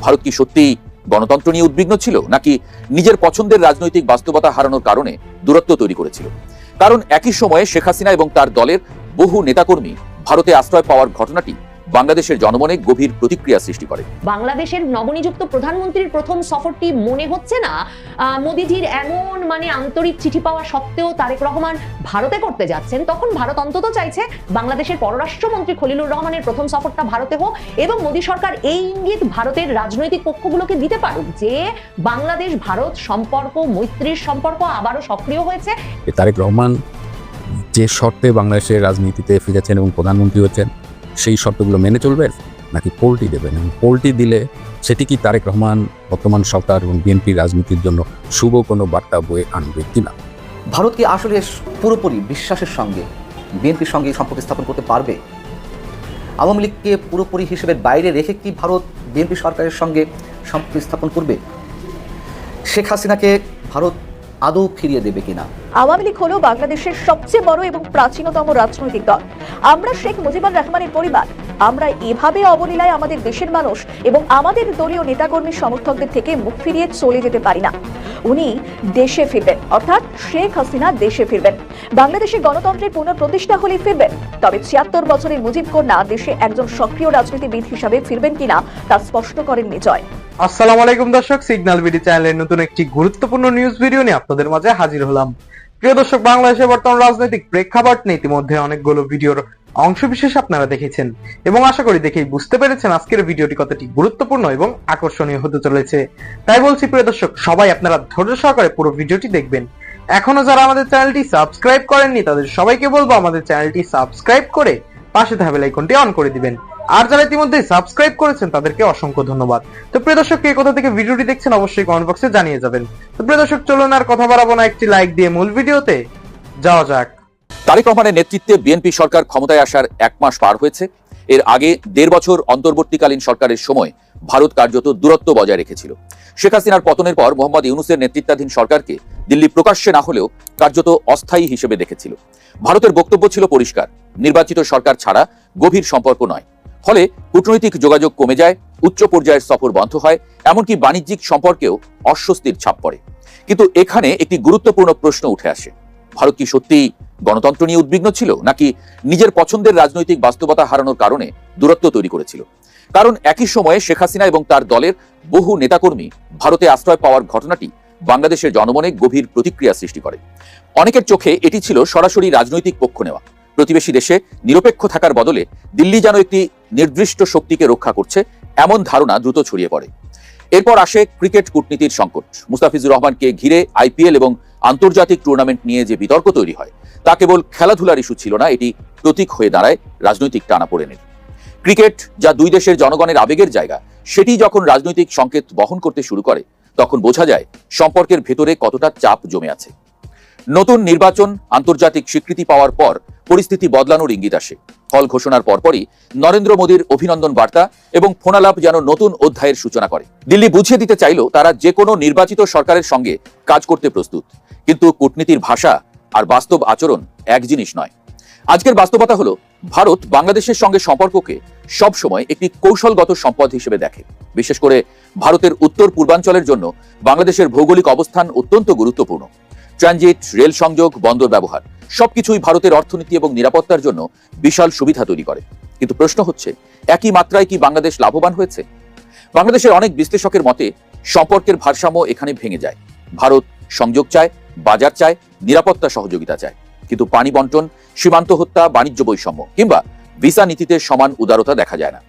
ভারত কি সত্যিই গণতন্ত্র নিয়ে উদ্বিগ্ন ছিল, নাকি নিজের পছন্দের রাজনৈতিক বাস্তবতা হারানোর কারণে দূরত্ব তৈরি করেছিল? কারণ একই সময়ে শেখ হাসিনা এবং তার দলের বহু নেতাকর্মী ভারতে আশ্রয় পাওয়ার ঘটনাটি বাংলাদেশের জনমনে গভীর প্রতিক্রিয়া সৃষ্টি করে। বাংলাদেশের নবনিযুক্ত প্রধানমন্ত্রীর প্রথম সফরটি মনে হচ্ছে না মোদিজির এমন আন্তরিক চিঠি পাওয়া সত্ত্বেও তারেক রহমান ভারতে করতে যাচ্ছেন। তখন ভারত অন্তত চাইছে বাংলাদেশের পররাষ্ট্রমন্ত্রী খলিলুর রহমানের প্রথম সফরটা ভারতে হোক এবং মোদী সরকার এই ইঙ্গিত ভারতের রাজনৈতিক পক্ষগুলোকে দিতে পারুক যে বাংলাদেশ ভারত সম্পর্ক, মৈত্রীর সম্পর্ক আবারও সক্রিয় হয়েছে। তারেক রহমান যে শর্তে বাংলাদেশের রাজনীতিতে ফিরেছেন এবং প্রধানমন্ত্রী হচ্ছেন সেই শর্তগুলো মেনে চলবেন, নাকি পোল্টি দেবেন? এবং পোল্টি দিলে সেটি কি তারেক রহমান বর্তমান সরকার এবং বিএনপির রাজনীতির জন্য শুভ কোনো বার্তা বয়ে আনবে কিনা? ভারত কি আসলে পুরোপুরি বিশ্বাসের সঙ্গে বিএনপির সঙ্গে সম্পর্ক স্থাপন করতে পারবে? আওয়ামী লীগকে পুরোপুরি হিসেবে বাইরে রেখে কি ভারত বিএনপি সরকারের সঙ্গে সম্পর্ক স্থাপন করবে? শেখ হাসিনাকে ভারত আদৌ ফিরিয়ে দেবে কিনা? আওয়ামী লীগ হলো বাংলাদেশের সবচেয়ে বড় এবং প্রাচীনতম রাজনৈতিক দল। আমরা শেখ মুজিবুর রহমানের পরিবার। আমরা এভাবে অবলীলায় আমাদের দেশের মানুষ এবং আমাদের দলীয় নেতাকর্মী সমর্থকদের থেকে মুখ ফিরিয়ে চলে যেতে পারি না। উনি দেশে ফিরবেন, অর্থাৎ শেখ হাসিনা দেশে ফিরবেন। বাংলাদেশে গণতন্ত্রের পুনঃপ্রতিষ্ঠা হলেই ফিরবেন। তবে ৭৬ বছরের মুজিব কন্যা দেশে একজন সক্রিয় রাজনীতিবিদ হিসাবে ফিরবেন কিনা তা স্পষ্ট করেননি জয়। আসসালামু আলাইকুম দর্শক, সিগন্যাল বিডি চ্যানেলের নতুন একটি গুরুত্বপূর্ণ নিউজ ভিডিও নিয়ে আপনাদের মাঝে হাজির হলাম। প্রিয় দর্শক, বাংলাদেশের বর্তমান রাজনৈতিক প্রেক্ষাপট নিয়ে ইতিমধ্যে অনেকগুলো ভিডিওর অংশবিশেষ আপনারা দেখেছেন এবং আশা করি দেখেই বুঝতে পেরেছেন আজকের ভিডিওটি কতটি গুরুত্বপূর্ণ এবং আকর্ষণীয় হতে চলেছে। তাই বলছি প্রিয় দর্শক, সবাই আপনারা ধৈর্য সহকারে পুরো ভিডিওটি দেখবেন। এখনো যারা আমাদের চ্যানেলটি সাবস্ক্রাইব করেননি তাদের সবাইকে বলবো আমাদের চ্যানেলটি সাবস্ক্রাইব করে পাশে থাকা বেল আইকনটি অন করে দিবেন। আর যারা ইতিমধ্যে সাবস্ক্রাইব করেছেন তাদেরকে অসংখ্য ধন্যবাদ। তো প্রিয় দর্শক, কে কোথা থেকে ভিডিওটি দেখছেন অবশ্যই কমেন্ট বক্সে জানিয়ে যাবেন। তো প্রিয় দর্শক, চলুন আর কথা বাড়াবো না, একটি লাইক দিয়ে মূল ভিডিওতে যাওয়া যাক। তারেক রহমানের নেতৃত্বে বিএনপি সরকার ক্ষমতায় আসার ১ মাস পার হয়েছে। এর আগে ১.৫ বছর অন্তর্বর্তীকালীন সরকারের সময় ভারত কার্যত দূরত্ব বজায় রেখেছিল। শেখ হাসিনার পতনের পর মোহাম্মদ ইউনূসের নেতৃত্বাধীন সরকারকে দিল্লি প্রকাশ্যে না হলেও কার্যত অস্থায়ী হিসেবে দেখেছিল। ভারতের বক্তব্য ছিল পরিষ্কার, নির্বাচিত সরকার ছাড়া গভীর সম্পর্ক নয়। ফলে কূটনৈতিক যোগাযোগ কমে যায়, উচ্চ পর্যায়ের সফর বন্ধ হয়, এমনকি বাণিজ্যিক সম্পর্কেও অস্বস্তির ছাপ পড়ে। কিন্তু এখানে একটি গুরুত্বপূর্ণ প্রশ্ন উঠে আসে, ভারত কি সত্যিই গণতন্ত্র নিয়ে উদ্বিগ্ন ছিল, নাকি নিজের পছন্দের রাজনৈতিক বাস্তবতা হারানোর কারণে দূরত্ব তৈরি করেছিল? কারণ একই সময়ে শেখ হাসিনা এবং তার দলের বহু নেতাকর্মী ভারতে আশ্রয় পাওয়ার ঘটনাটি বাংলাদেশের জনমনে গভীর প্রতিক্রিয়া সৃষ্টি করে। অনেকের চোখে এটি ছিল সরাসরি রাজনৈতিক পক্ষ নেওয়া। প্রতিবেশী দেশে নিরপেক্ষ থাকার বদলে দিল্লি যেন একটি নির্দিষ্ট শক্তিকে রক্ষা করছে, এমন ধারণা দ্রুত ছড়িয়ে পড়ে। এরপর আসে ক্রিকেট কূটনীতির সংকট। মুস্তাফিজুর রহমানকে ঘিরে আইপিএল এবং আন্তর্জাতিক টুর্নামেন্ট নিয়ে যে বিতর্ক তৈরি হয় তা কেবল খেলাধুলার ইস্যু ছিল না, এটি প্রতীক হয়ে দাঁড়ায় রাজনৈতিক টানাপোড়েনের। ক্রিকেট, যা দুই দেশের জনগণের আবেগের জায়গা, সেটি যখন রাজনৈতিক সংকেত বহন করতে শুরু করে তখন বোঝা যায় সম্পর্কের ভেতরে কতটা চাপ জমে আছে। নতুন নির্বাচন, আন্তর্জাতিক স্বীকৃতি পাওয়ার পর পরিস্থিতি বদলানোর ইঙ্গিত আসে। ফল ঘোষণার পরপরই নরেন্দ্র মোদীর অভিনন্দন বার্তা এবং ফোনালাপ যেন নতুন অধ্যায়ের সূচনা করে। দিল্লি বুঝিয়ে দিতে চাইল তারা যে কোনো নির্বাচিত সরকারের সঙ্গে কাজ করতে প্রস্তুত, কিন্তু কূটনীতির ভাষা আর বাস্তব আচরণ এক জিনিস নয়। আজকের বাস্তবতা হলো, ভারত বাংলাদেশের সঙ্গে সম্পর্ককে সব সময় একটি কৌশলগত সম্পদ হিসেবে দেখে। বিশেষ করে ভারতের উত্তর পূর্বাঞ্চলের জন্য বাংলাদেশের ভৌগোলিক অবস্থান অত্যন্ত গুরুত্বপূর্ণ। ট্রানজিট, রেল সংযোগ, বন্দর ব্যবহার সবকিছুই ভারতের অর্থনীতি এবং নিরাপত্তার জন্য বিশাল সুবিধা তৈরি করে। কিন্তু প্রশ্ন হচ্ছে, একই মাত্রায় কি বাংলাদেশ লাভবান হয়েছে? বাংলাদেশের অনেক বিশ্লেষকের মতে সম্পর্কের ভারসাম্য এখানে ভেঙে যায়। ভারত সংযোগ চায়, বাজার চায়, নিরাপত্তা সহযোগিতা চায়, কিন্তু পানি বন্টন, সীমান্ত হত্যা, বাণিজ্য বৈষম্য কিংবা ভিসা নীতিতে সমান উদারতা দেখা যায় না।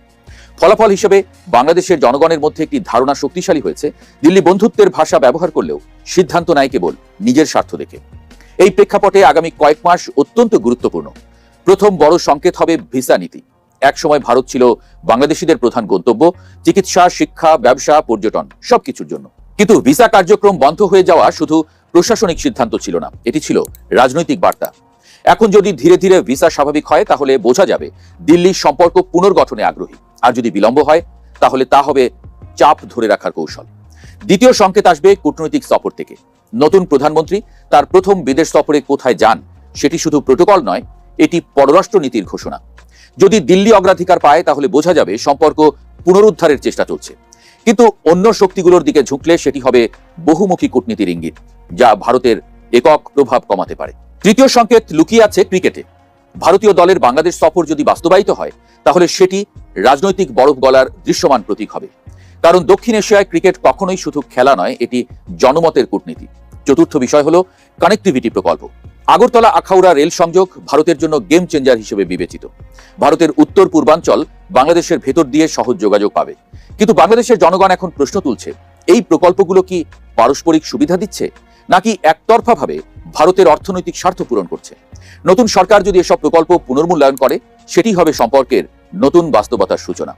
ফলাফল হিসেবে বাংলাদেশের জনগণের মধ্যে একটি ধারণা শক্তিশালী হয়েছে, দিল্লি বন্ধুত্বের ভাষা ব্যবহার করলেও সিদ্ধান্ত নেয় কেবল নিজের স্বার্থ দেখে। এই প্রেক্ষাপটে আগামী কয়েক মাস অত্যন্ত গুরুত্বপূর্ণ। প্রথম বড় সংকেত হবে ভিসা নীতি। একসময় ভারত ছিল বাংলাদেশিদের প্রধান গন্তব্য, চিকিৎসা, শিক্ষা, ব্যবসা, পর্যটন সবকিছুর জন্য। কিন্তু ভিসা কার্যক্রম বন্ধ হয়ে যাওয়া শুধু প্রশাসনিক সিদ্ধান্ত ছিল না, এটি ছিল রাজনৈতিক বার্তা। এখন যদি ধীরে ধীরে ভিসা স্বাভাবিক হয় তাহলে বোঝা যাবে দিল্লির সম্পর্ক পুনর্গঠনে আগ্রহী, আর যদি বিলম্ব হয় তাহলে তা হবে চাপ ধরে রাখার কৌশল। দ্বিতীয় সংকেত আসবে কূটনৈতিক সফর থেকে। নতুন প্রধানমন্ত্রী তার প্রথম বিদেশ সফরে কোথায় যান সেটি শুধু প্রোটোকল নয়, এটি পররাষ্ট্র নীতির ঘোষণা। যদি দিল্লি অগ্রাধিকার পায় তাহলে বোঝা যাবে সম্পর্ক পুনরুদ্ধারের চেষ্টা চলছে। কিন্তু অন্য শক্তিগুলোর দিকে ঝুঁকলে সেটি হবে বহুমুখী কূটনীতির ইঙ্গিত, যা ভারতের একক প্রভাব কমাতে পারে। তৃতীয় সংকেত লুকিয়ে আছে ক্রিকেটে। ভারতীয় দলের বাংলাদেশ সফর যদি বাস্তবায়িত হয়, তাহলে সেটি রাজনৈতিক বরফ গলার দৃশ্যমান প্রতীক হবে। কারণ দক্ষিণ এশিয়ায় ক্রিকেট কখনোই শুধু খেলা নয়, এটি জনমতের কূটনীতি। চতুর্থ বিষয় হলো কানেক্টিভিটি প্রকল্প। আগরতলা আখাউড়া রেল সংযোগ ভারতের জন্য গেম চেঞ্জার হিসেবে বিবেচিত। ভারতের উত্তর পূর্বাঞ্চল বাংলাদেশের ভেতর দিয়ে সহজ যোগাযোগ পাবে। কিন্তু বাংলাদেশের জনগণ এখন প্রশ্ন তুলছে, এই প্রকল্পগুলো কি পারস্পরিক সুবিধা দিচ্ছে, নাকি একতরফাভাবে ভারতের অর্থনৈতিক স্বার্থ পূরণ করছে? নতুন সরকার যদি এসব প্রকল্প পুনর্মূল্যায়ন করে, সেটি হবে সম্পর্কের নতুন বাস্তবতার সূচনা।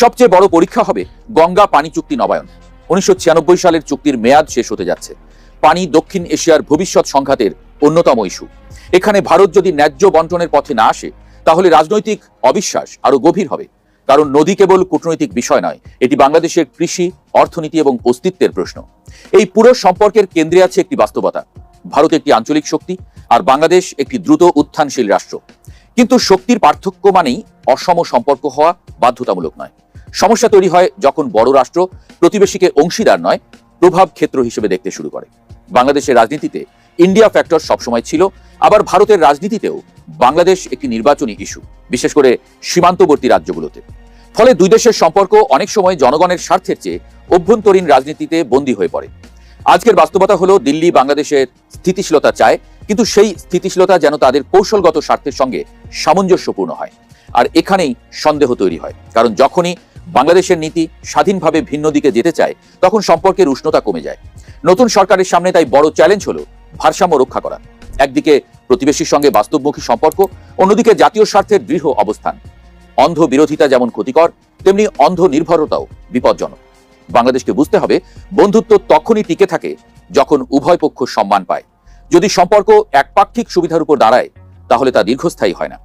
সবচেয়ে বড় পরীক্ষা হবে গঙ্গা পানি চুক্তি নবায়ন। 1996 সালের চুক্তির মেয়াদ শেষ হতে যাচ্ছে। পানি দক্ষিণ এশিয়ার ভবিষ্যৎ সংঘাতের অন্যতম ইস্যু। এখানে ভারত যদি ন্যায্য বন্টনের পথে না আসে, তাহলে রাজনৈতিক অবিশ্বাস আরো গভীর হবে। কারণ নদী কেবল কূটনৈতিক বিষয় নয়, এটি বাংলাদেশের কৃষি, অর্থনীতি এবং অস্তিত্বের প্রশ্ন। এই পুরো সম্পর্কের কেন্দ্রে আছে একটি বাস্তবতা: ভারত একটি আঞ্চলিক শক্তি, আর বাংলাদেশ একটি দ্রুত উত্থানশীল রাষ্ট্র। কিন্তু শক্তির পার্থক্য মানেই অসম সম্পর্ক হওয়া বাধ্যতামূলক নয়। সমস্যা তৈরি হয় যখন বড় রাষ্ট্র প্রতিবেশীকে অংশীদার নয়, প্রভাব ক্ষেত্র হিসেবে দেখতে শুরু করে। বাংলাদেশের রাজনীতিতে ইন্ডিয়া ফ্যাক্টর সবসময় ছিল, আবার ভারতের রাজনীতিতেও বাংলাদেশ একটি নির্বাচনী ইস্যু, বিশেষ করে সীমান্তবর্তী রাজ্যগুলোতে। ফলে দুই দেশের সম্পর্ক অনেক সময় জনগণের স্বার্থের চেয়ে অভ্যন্তরীণ রাজনীতিতে বন্দী হয়ে পড়ে। আজকের বাস্তবতা হলো, দিল্লি বাংলাদেশের স্থিতিশীলতা চায়, কিন্তু সেই স্থিতিশীলতা যেন তাদের কৌশলগত স্বার্থের সঙ্গে সামঞ্জস্যপূর্ণ হয়। আর এখানেই সন্দেহ তৈরি হয়, কারণ যখনই বাংলাদেশের নীতি স্বাধীনভাবে ভিন্ন দিকে যেতে চায়, তখন সম্পর্কের উষ্ণতা কমে যায়। নতুন সরকারের সামনে তাই বড় চ্যালেঞ্জ হলো ভারসাম্য রক্ষা করা। একদিকে প্রতিবেশীর সঙ্গে বাস্তবমুখী সম্পর্ক, অন্যদিকে জাতীয় স্বার্থের দৃঢ় অবস্থান। অন্ধ বিরোধিতা যেমন ক্ষতিকর, তেমনি অন্ধ নির্ভরতাও বিপজ্জনক। বাংলাদেশকে বুঝতে হবে, বন্ধুত্ব তখনই টিকে থাকে যখন উভয় পক্ষ সম্মান পায়। যদি সম্পর্ক একপাক্ষিক সুবিধার উপর দাঁড়ায়, তাহলে তা দীর্ঘস্থায়ী হয় না।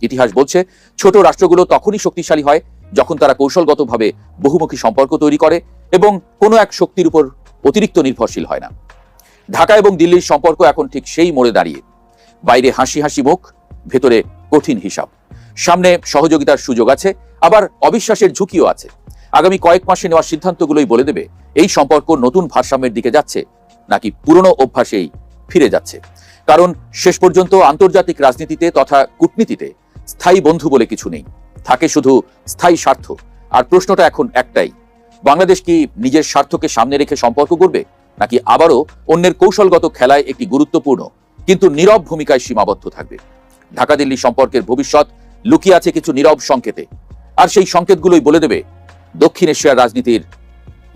ইতিহাস বলছে, ছোট রাষ্ট্রগুলো তখনই শক্তিশালী হয় যখন তারা কৌশলগতভাবে বহুমুখী সম্পর্ক তৈরি করে এবং কোনো এক শক্তির উপর অতিরিক্ত নির্ভরশীল হয় না। ঢাকা এবং দিল্লির সম্পর্ক এখন ঠিক সেই মোড়ে দাঁড়িয়ে। বাইরে হাসি হাসি মুখ, ভেতরে কঠিন হিসাব। সামনে সহযোগিতার সুযোগ আছে, আবার অবিশ্বাসের ঝুঁকিও আছে। আগামী কয়েক মাসে নেওয়া সিদ্ধান্তগুলোই বলে দেবে এই সম্পর্ক নতুন ভারসাম্যের দিকে যাচ্ছে নাকি পুরনো অভ্যাসেই ফিরে যাচ্ছে। কারণ শেষ পর্যন্ত আন্তর্জাতিক রাজনীতিতে তথা কূটনীতিতে স্থায়ী বন্ধু বলে কিছু নেই, থাকে শুধু স্থায়ী স্বার্থ। আর প্রশ্নটা এখন একটাই, বাংলাদেশ কি নিজের স্বার্থকে সামনে রেখে সম্পর্ক করবে, নাকি আবারও অন্যের কৌশলগত খেলায় একটি গুরুত্বপূর্ণ কিন্তু নীরব ভূমিকায় সীমাবদ্ধ থাকবে? ঢাকা দিল্লি সম্পর্কের ভবিষ্যৎ লুকিয়ে আছে কিছু নীরব সংকেতে, আর সেই সংকেতগুলোই বলে দেবে দক্ষিণ এশিয়ার রাজনীতির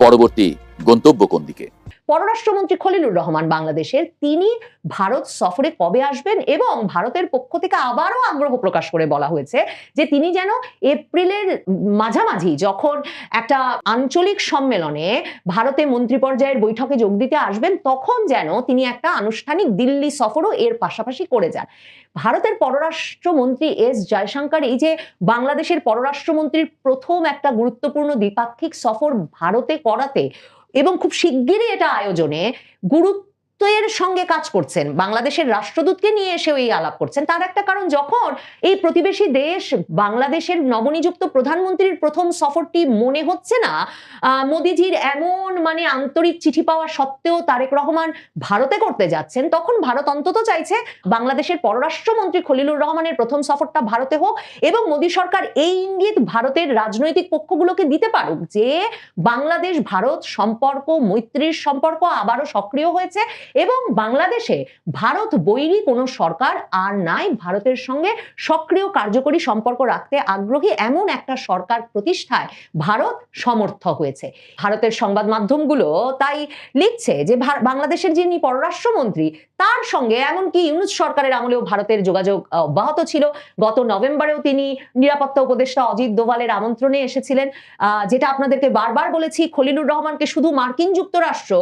পরবর্তী গন্তব্য কোন দিকে। পররাষ্ট্রমন্ত্রী খলিলুর রহমান বাংলাদেশের, তিনি ভারত সফরে কবে আসবেন, এবং ভারতের পক্ষ থেকে আবারও আগ্রহ প্রকাশ করে বলা হয়েছে যে তিনি যেন এপ্রিলের মাঝামাঝি, যখন একটা আঞ্চলিক সম্মেলনে ভারতে মন্ত্রী পর্যায়ের বৈঠকে যোগ দিতে আসবেন, তখন যেন তিনি একটা আনুষ্ঠানিক দিল্লি সফরও এর পাশাপাশি করে যান। ভারতের পররাষ্ট্রমন্ত্রী এস জয়শঙ্কর এই যে বাংলাদেশের পররাষ্ট্রমন্ত্রীর প্রথম একটা গুরুত্বপূর্ণ দ্বিপাক্ষিক সফর ভারতে করাতে এবং খুব শিগগিরই এটা আয়োজনে গুরুত্বের সঙ্গে কাজ করছেন, বাংলাদেশের রাষ্ট্রদূতকে নিয়ে এসেও এই আলাপ করছেন। তার একটা কারণ, যখন এই প্রতিবেশী দেশ বাংলাদেশের নবনিযুক্ত প্রধানমন্ত্রীর প্রথম সফরটি মনে হচ্ছে না মোদিজির এমন মানে আন্তরিক চিঠি পাওয়া সত্ত্বেও তারেক রহমান ভারতে করতে যাচ্ছেন, তখন ভারত অন্তত চাইছে বাংলাদেশের পররাষ্ট্রমন্ত্রী খলিলুর রহমানের প্রথম সফরটা ভারতে হোক, এবং মোদী সরকার এই ইঙ্গিত ভারতের রাজনৈতিক পক্ষগুলোকে দিতে পারুক যে বাংলাদেশ ভারত সম্পর্ক, মৈত্রীর সম্পর্ক আবারও সক্রিয় হয়েছে, এবং বাংলাদেশে ভারত বৈরী কোনো সরকার আর নাই, ভারতের সঙ্গে সক্রিয় কার্যকরী সম্পর্ক রাখতে আগ্রহী এমন একটা সরকার প্রতিষ্ঠায় ভারত সমর্থ হয়েছে। ভারতের সংবাদ মাধ্যমগুলো তাই লিখছে যে বাংলাদেশের যিনি পররাষ্ট্রমন্ত্রী, তার সঙ্গে এমনকি ইউনূস সরকারের আমলেও ভারতের যোগাযোগ অব্যাহত ছিল। গত নভেম্বরেও তিনি নিরাপত্তা উপদেষ্টা অজিত দোভালের আমন্ত্রণে এসেছিলেন। যেটা আপনাদেরকে বারবার বলেছি, খলিলুর রহমানকে শুধু মার্কিন যুক্তরাষ্ট্র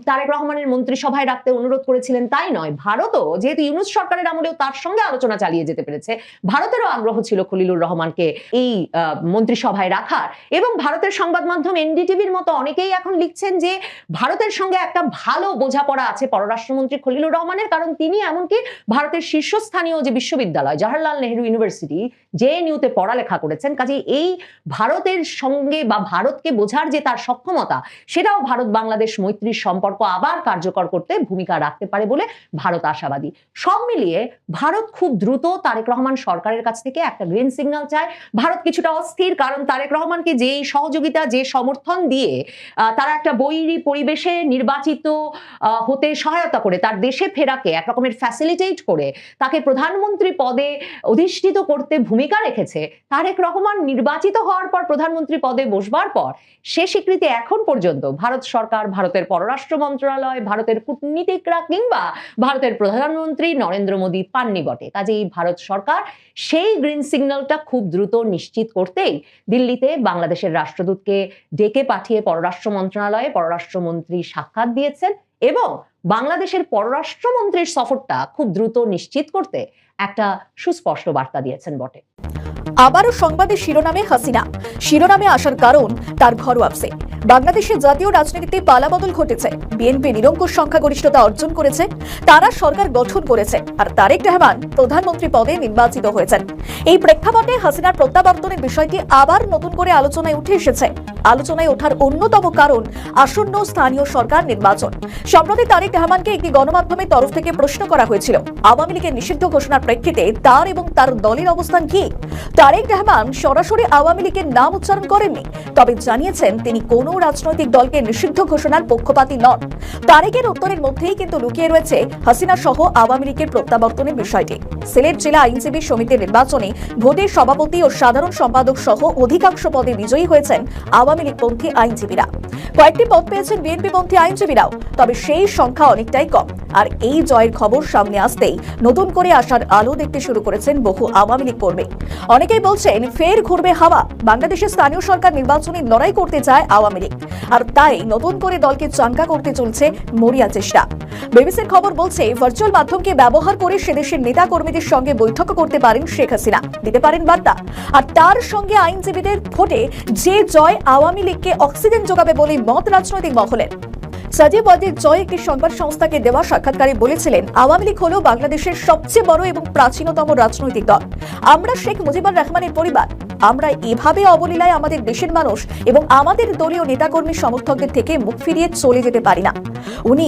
তারেক রহমানের মন্ত্রিসভায় রাখতে রাখতে অনুরোধ করেছিলেন তাই নয়, ভারতও যেহেতু ইউনূস সরকারের আমলেও তার সঙ্গে আলোচনা চালিয়ে যেতে পেরেছে, ভারতেরও আগ্রহ ছিল খলিলুর রহমানকে এই মন্ত্রিসভায় রাখার। এবং ভারতের সংবাদ মাধ্যম এনডিটিভির মতো অনেকেই এখন লিখছেন যে ভারতের সঙ্গে একটা ভালো বোঝাপড়া আছে পররাষ্ট্রমন্ত্রী খলিলুর রহমানের, কারণ তিনি এমনকি ভারতের শীর্ষস্থানীয় যে বিশ্ববিদ্যালয় জওহরলাল নেহরু ইউনিভার্সিটি জেএনইউতে পড়ালেখা করেছেন। কাজে এই ভারতের সঙ্গে বা ভারতকে বোঝার যে তার সক্ষমতা, সেটাও ভারত বাংলাদেশ মৈত্রীর সম্পর্ক আবার কার্যকর করতে ভূমিকা রাখতে পারে বলে ভারত আশাবাদী। সব মিলিয়ে ভারত খুব দ্রুত তারেক রহমান সরকারের কাছ থেকে একটা গ্রিন সিগন্যাল চায়। ভারত কিছুটা অস্থির, কারণ তারেক রহমানকে যেই সহযোগিতা, যে সমর্থন দিয়ে তারা একটা বৈরী পরিবেশে নির্বাচিত হতে সহায়তা করে তার দেশে ফেরাকে এক রকমের ফ্যাসিলিটেট করে তাকে প্রধানমন্ত্রী পদে অধিষ্ঠিত করতে ভূমিকা রেখেছে, তারেক রহমান নির্বাচিত হওয়ার পর প্রধানমন্ত্রী পদে বসবার পর সে স্বীকৃতি এখন পর্যন্ত ভারত সরকার, ভারতের পররাষ্ট্র মন্ত্রণালয়, ভারতের কূটনীতিকরা কিংবা ভারতের প্রধানমন্ত্রী নরেন্দ্র মোদী পাননি বটে। কাজেই ভারত সরকার সেই গ্রিন সিগন্যালটা খুব দ্রুত নিশ্চিত করতেই দিল্লিতে বাংলাদেশের রাষ্ট্রদূতকে ডেকে পাঠিয়ে পররাষ্ট্র মন্ত্রণালয়ে পররাষ্ট্রমন্ত্রী সাক্ষাৎ দিয়েছেন এবং বাংলাদেশের পররাষ্ট্রমন্ত্রীর সফরটা খুব দ্রুত নিশ্চিত করতে একটা সুস্পষ্ট বার্তা দিয়েছেন বটে। আবারও সংবাদের শিরোনামে হাসিনা। শিরোনামে আসার কারণ তার ঘরোয়া আপসে। বাংলাদেশের জাতীয় রাজনীতিতে পালাবদল ঘটেছে। বিএনপি নিরঙ্কুশ সংখ্যাগরিষ্ঠতা অর্জন করেছে, তারা সরকার গঠন করেছে, আর তারেক রহমান প্রধানমন্ত্রী পদে নির্বাচিত হয়েছেন। এই প্রেক্ষাপটে হাসিনার প্রত্যাবর্তনের বিষয়টি আবার নতুন করে আলোচনায় উঠে এসেছে। আলোচনায় ওঠার অন্যতম কারণ আসন্ন স্থানীয় সরকার নির্বাচন। সম্প্রতি তারেক রহমানকে একটি গণমাধ্যমের তরফ থেকে প্রশ্ন করা হয়েছিল, আওয়ামী লীগের নিষিদ্ধ ঘোষণার প্রেক্ষিতে তার এবং তার দলের অবস্থান কি। তারেক রহমান সরাসরি আওয়ামী লীগের নাম উচ্চারণ করেননি, তবে জানিয়েছেন তিনি কোনো রাজনৈতিক দলকে নিষিদ্ধ ঘোষণার পক্ষপাতী নন। তারেকের উত্তরের মধ্যেই কিন্তু লুকিয়ে রয়েছে হাসিনা সহ আওয়ামী লীগের প্রত্যাবর্তনের বিষয়টি। সিলেট জেলা আইনজীবী সমিতির নির্বাচনে ভোটের সভাপতি ও সাধারণ সম্পাদক সহ অধিকাংশ পদে বিজয়ী হয়েছেন আওয়ামী লীগপন্থী আইনজীবীরা। কয়েকটি পদ পেয়েছেন বিএনপিপন্থী আইনজীবীরাও, তবে সেই সংখ্যা অনেকটাই কম। আর এই জয়ের খবর সামনে আসতেই নতুন করে আসার আলো দেখতে শুরু করেছেন বহু আওয়ামী লীগ কর্মী। অনেকেই বলছেন ফের ঘুরবে হাওয়া, বাংলাদেশের স্থানীয় সরকার নির্বাচনে লড়াই করতে চায় আওয়ামী লীগ, আর তাই নতুন করে দলকে চাঙ্গা করতে চলছে মরিয়া চেষ্টা। বিবিসির খবর বলছে ভার্চুয়াল মাধ্যমকে ব্যবহার করে সেদেশের নেতা কর্মীদের সঙ্গে বৈঠক করতে পারেন শেখ হাসিনা, দিতে পারেন বার্তা, আর তার সঙ্গে আইনজীবীদের ভোটে যে জয় আওয়ামী লীগকে অক্সিজেন যোগাবে বলে মত রাজনৈতিক মহলের। সাজিব ওয়াজিদ জয় একটি সংবাদ সংস্থাকে দেওয়া সাক্ষাৎকারে বলেছিলেন, আওয়ামী লীগ হল বাংলাদেশের সবচেয়ে বড় এবং প্রাচীনতম রাজনৈতিক দল। আমরা শেখ মুজিবুর রহমানের পরিবার, আমরা এভাবে অবলীলায় আমাদের দেশের মানুষ এবং আমাদের দলীয় নেতাকর্মী সমর্থকদের থেকে মুখ ফিরিয়ে চলে যেতে পারি না। উনি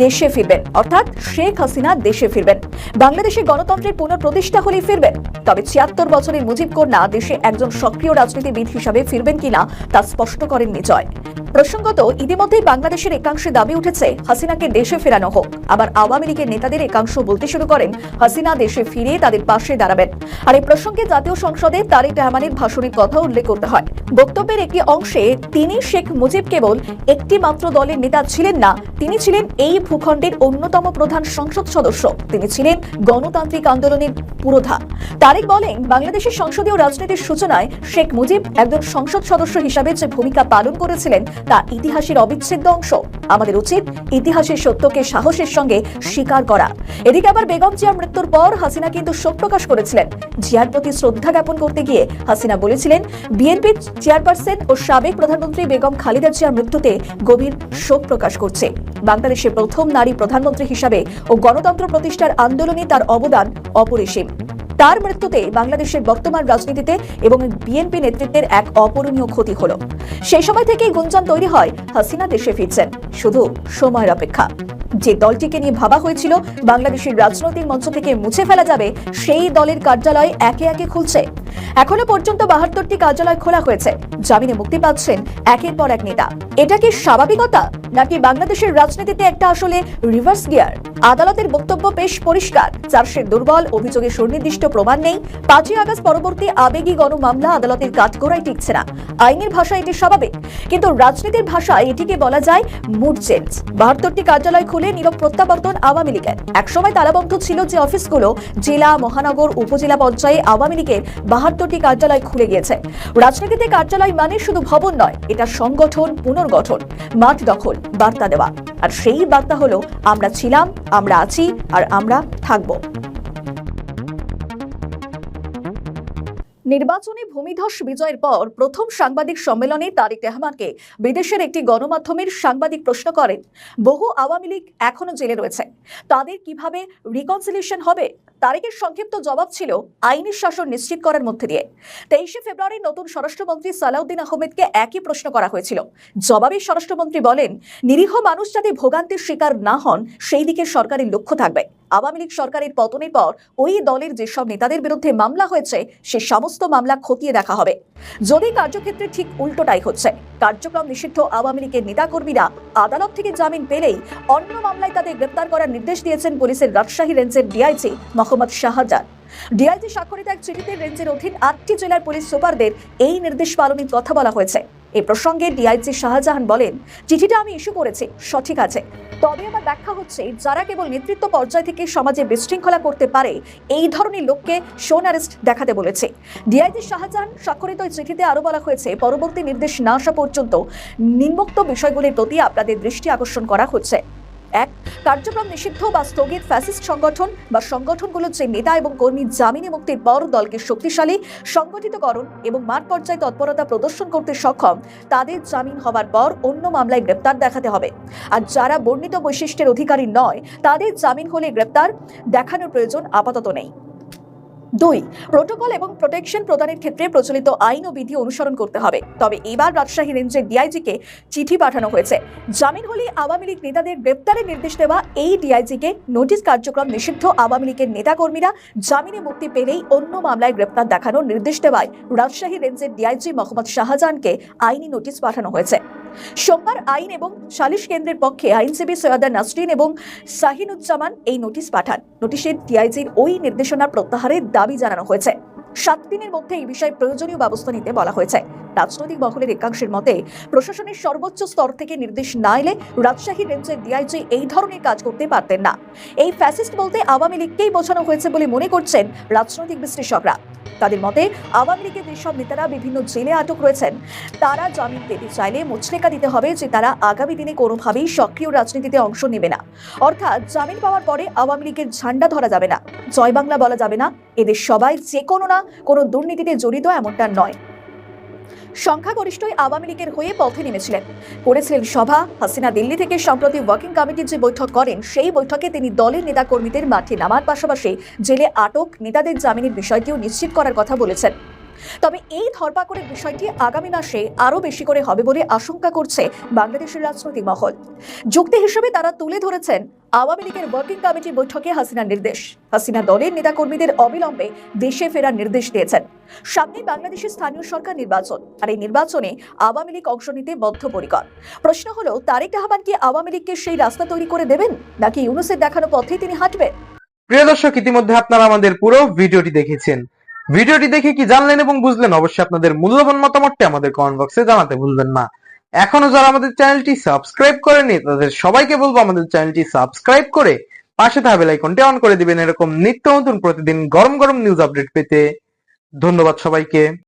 দেশে ফিরবেন, অর্থাৎ শেখ হাসিনা দেশে ফিরবেন। বাংলাদেশে গণতন্ত্রের পুনঃপ্রতিষ্ঠা হলেই ফিরবেন, তবে ৭৬ বছরের মুজিব কন্যা দেশে একজন সক্রিয় রাজনীতিবিদ হিসাবে ফিরবেন কিনা তা স্পষ্ট করেননি জয়। প্রসঙ্গত, ইতিমধ্যেই বাংলাদেশের একাংশে দাবি উঠেছে হাসিনাকে দেশে ফেরানো হোক। আবার আওয়ামী লীগের নেতাদের একাংশ বলতে শুরু করেন হাসিনা দেশে ফিরে তাদের পাশে দাঁড়াবেন। আর এই প্রসঙ্গে জাতীয় সংসদে তারেক রহমানের ভাষণের কথা উল্লেখ করতে হয়। বক্তব্যের একটি অংশে তিনি শেখ মুজিব কেবল একটি মাত্র দলের নেতা ছিলেন না, তিনি ছিলেন এই ভূখণ্ডের অন্যতম প্রধান সংসদ সদস্য, তিনি ছিলেন গণতান্ত্রিক আন্দোলনের পুরোধা। তারেক বলেন, বাংলাদেশের সংসদীয় রাজনীতির সূচনায় শেখ মুজিব একজন সংসদ সদস্য হিসাবে যে ভূমিকা পালন করেছিলেন তা ইতিহাসের অবিচ্ছেদ্য অংশ। আমাদের উচিত ইতিহাসের সত্যকে সাহসের সঙ্গে স্বীকার করা। এদিকে আবার বেগম জিয়ার মৃত্যুর পর হাসিনা কিন্তু শোক প্রকাশ করেছিলেন। জিয়ার প্রতি শ্রদ্ধা জ্ঞাপন করতে গিয়ে হাসিনা বলেছিলেন, বিএনপি চেয়ারপারসন ও সাবেক প্রধানমন্ত্রী বেগম খালেদা জিয়ার মৃত্যুতে গভীর শোক প্রকাশ করছে। বাংলাদেশের প্রথম নারী প্রধানমন্ত্রী হিসাবে ও গণতন্ত্র প্রতিষ্ঠার আন্দোলনে তার অবদান অপরিসীম। তার মৃত্যুতে বাংলাদেশের বর্তমান রাজনীতিতে এবং বিএনপি নেতৃত্বের এক অপূরণীয় ক্ষতি হলো। সেই সময় থেকেই গুঞ্জন তৈরি হয় হাসিনা দেশে ফিরছেন, শুধু সময়ের অপেক্ষা। যে দলটিকে নিয়ে ভাবা হয়েছিল বাংলাদেশের রাজনৈতিক মঞ্চ থেকে মুছে ফেলা যাবে, সেই দলের কার্যালয় একে একে খুলছে। এখনো পর্যন্ত ৭২টি কার্যালয় খোলা হয়েছে, জামিনে মুক্তি পাচ্ছেন একের পর এক নেতা। এটা কি স্বাভাবিকতা, নাকি বাংলাদেশের রাজনীতিতে একটা আসলে রিভার্স গিয়ার? আদালতের বক্তব্য বেশ পরিষ্কার, চার্জশিট দুর্বল, অভিযোগে সুনির্দিষ্ট প্রমাণ নেই। ৫ই আগস্ট পরবর্তী আবেগী গণমামলা আদালতের কাঠগড়ায় টিকছে না। আইনের ভাষায় এটি স্বাভাবিক, কিন্তু রাজনীতির ভাষায় এটিকে বলা যায় মুড চেঞ্জ। ৭২টি কার্যালয় খুলে নীরব প্রত্যাবর্তন আওয়ামী লীগের। একসময় তালাবন্ধ ছিল যে অফিসগুলো, জেলা, মহানগর, উপজেলা পর্যায়ে আওয়ামী লীগের ৭২টি কার্যালয় খুলে গিয়েছে। রাজনীতিতে কার্যালয় মানে শুধু ভবন নয়, এটা সংগঠন, পুনর্গঠন, মাঠ দখল, বার্তা দেওয়া। আর সেই বার্তা হলো আমরা ছিলাম, আমরা আছি আর আমরা থাকবো। নির্বাচনে ভূমিধস বিজয়ের পর প্রথম সাংবাদিক সম্মেলনে তারেক রহমানকে বিদেশের একটি গণমাধ্যমের সাংবাদিক প্রশ্ন করেন, বহু আওয়ামী লীগ এখনো জেলে রয়েছে, তাদের কিভাবে রিকনসিলিয়েশন হবে? তারেকের সংক্ষিপ্ত জবাব ছিল আইনি শাসন নিশ্চিত করার মধ্যে দিয়ে। 23 ফেব্রুয়ারি নতুন স্বরাষ্ট্রমন্ত্রী সালাউদ্দিন আহমেদকে একই প্রশ্ন করা হয়েছিল। জবাবে স্বরাষ্ট্রমন্ত্রী বলেন, নিরীহ মানুষ যাতে ভোগান্তির শিকার না হন সেই দিকে সরকারের লক্ষ্য থাকবে। আওয়ামী লীগ সরকারের পতনের পর ওই দলের যেসব নেতাদের বিরুদ্ধে মামলা হয়েছে সে সমস্ত মামলা খতিয়ে দেখা হবে। যদি কার্যক্ষেত্রে ঠিক উল্টোটাই হচ্ছে, কার্যক্রম নিষিদ্ধ আওয়ামী লীগের নেতাকর্মীরা আদালত থেকে জামিন পেলেই অন্য মামলায় তাদের গ্রেপ্তার করার নির্দেশ দিয়েছেন পুলিশের রাজশাহী রেঞ্জের ডিআইজি মোহাম্মদ শাহজাহান। ডিআইজি স্বাক্ষরিত এক চিঠিতে রেঞ্জের অধীন 8টি জেলার পুলিশ সুপারদের এই নির্দেশ পালনের কথা বলা হয়েছে। এই প্রসঙ্গে ডিআইজি শাহজাহান বলেন, চিঠিটা আমি ইস্যু করেছি, সঠিক আছে, তবে আমার ব্যাখ্যা হচ্ছে যারা কেবল নেতৃত্ব পর্যায় থেকে সমাজে বিশৃঙ্খলা করতে পারে এই ধরনের লোককে শোন অ্যারেস্ট দেখাতে বলেছে। ডিআইজি শাহজাহান স্বাক্ষরিত এই চিঠিতে আরো বলা হয়েছে, পরবর্তী নির্দেশ না আসা পর্যন্ত নিম্নোক্ত বিষয়গুলির প্রতি আপনাদের দৃষ্টি আকর্ষণ করা হচ্ছে। 1. কার্যক্রম নিষিদ্ধ বা স্থগিত ফ্যাসিস্ট সংগঠন বা সংগঠনগুলোর যে নেতা এবং কর্মী জামিনে মুক্তির পর দলকে শক্তিশালী সংগঠিতকরণ এবং মাঠ পর্যায়ে তৎপরতা প্রদর্শন করতে সক্ষম তাদের জামিন হওয়ার পর অন্য মামলায় গ্রেপ্তার দেখাতে হবে। আর যারা বর্ণিত বৈশিষ্ট্যের অধিকারী নয় তাদের জামিন হলে গ্রেপ্তার দেখানোর প্রয়োজন আপাতত নেই। 2. প্রোটোকল এবং প্রোটেকশন প্রদানের ক্ষেত্রে প্রচলিত আইন ও বিধি অনুসরণ করতে হবে। তবে এবার রাজশাহী রেঞ্জের ডিআইজিকে চিঠি পাঠানো হয়েছে। জামিন হলে আওয়ামী লীগ নেতাদের গ্রেপ্তারের নির্দেশ দেওয়া এই ডিআইজিকে নোটিশ কার্যক্রম নিষিদ্ধ আওয়ামী লীগের নেতাকর্মীরা জামিনে মুক্তি পেলেই অন্য মামলায় গ্রেপ্তার দেখানোর নির্দেশ দেওয়ায় রাজশাহী রেঞ্জের ডিআইজি মোহাম্মদ শাহজাহানকে আইনি নোটিশ পাঠানো হয়েছে। সোমবার আইন এবং সালিশ কেন্দ্রের পক্ষে আইনজীবী সৈয়দা নাসরিন এবং শাহিনুজ্জামান এই নোটিশ পাঠান। নোটিশের ডিআইজির ওই নির্দেশনা প্রত্যাহারের দাবি জানানো হয়েছে। 7 দিনের মধ্যে এই বিষয়ে প্রয়োজনীয় ব্যবস্থা নিতে বলা হয়েছে। রাজনৈতিক মহলের একাংশের মতে প্রশাসনের সর্বোচ্চ স্তর থেকে নির্দেশ না এলে রাজশাহী রেঞ্জের ডিআইজি এই ধরনের কাজ করতে পারতেন না। এই ফ্যাসিস্ট বলতে আওয়ামী লীগকেই বোঝানো হয়েছে বলে মনে করছেন রাজনৈতিক বিশ্লেষকরা। তাদের মতে আওয়ামী লীগের যেসব নেতারা বিভিন্ন জেলে আটক রয়েছেন তারা জামিন পেতে চাইলে মুচলেকা দিতে হবে যে তারা আগামী দিনে কোনোভাবেই সক্রিয় রাজনীতিতে অংশ নেবে না। অর্থাৎ জামিন পাওয়ার পরে আওয়ামী লীগের ঝান্ডা ধরা যাবে না, জয় বাংলা বলা যাবে না। এদের সবাই যে কোনো না কোনো দুর্নীতিতে জড়িত এমনটা নয়। সংখ্যাগরিষ্ঠই আওয়ামী লীগের হয়ে পথে নেমেছিলেন, করেছিলেন সভা। হাসিনা দিল্লি থেকে সম্প্রতি ওয়ার্কিং কমিটির যে বৈঠক করেন সেই বৈঠকে তিনি দলের নেতাকর্মীদের মাঠে নামার পাশাপাশি জেলে আটক নেতাদের জামিনের বিষয়টিও নিশ্চিত করার কথা বলেছেন। তবে এই ধরপাকড়ের বিষয়টি আগামী মাসে আরো বেশি করে হবে বলে আশঙ্কা করছে বাংলাদেশের রাজনৈতিক মহল। যুক্তি হিসেবে তারা তুলে ধরেছেন আওয়ামী লীগের ওয়ার্কিং কমিটির বৈঠকে হাসিনার নির্দেশ। হাসিনা দলের নেতাকর্মীদের অবিলম্বে দেশে ফেরার নির্দেশ দিয়েছেন। সামনে বাংলাদেশের স্থানীয় সরকার নির্বাচন, আর এই নির্বাচনে আওয়ামী লীগ অংশ নিতে বদ্ধপরিকর। প্রশ্ন হলো, তারেক রহমান কি আওয়ামী লীগকে সেই রাস্তা তৈরি করে দেবেন নাকি ইউনূসের দেখানো পথেই তিনি হাঁটবেন? প্রিয় দর্শক, ইতিমধ্যে আপনারা আমাদের পুরো ভিডিওটি দেখেছেন। ভিডিওটি দেখে কি জানলেন এবং বুঝলেন অবশ্যই আপনাদের মূল্যবান মতামতটি আমাদের কমেন্ট বক্সে জানাতে ভুলবেন না। এখনো যারা আমাদের চ্যানেলটি সাবস্ক্রাইব করেনি তাদের সবাইকে বলবো আমাদের চ্যানেলটি সাবস্ক্রাইব করে পাশে থাকা বেল আইকনটি অন করে দিবেন এরকম নিত্য নতুন প্রতিদিন গরম গরম নিউজ আপডেট পেতে। ধন্যবাদ সবাইকে।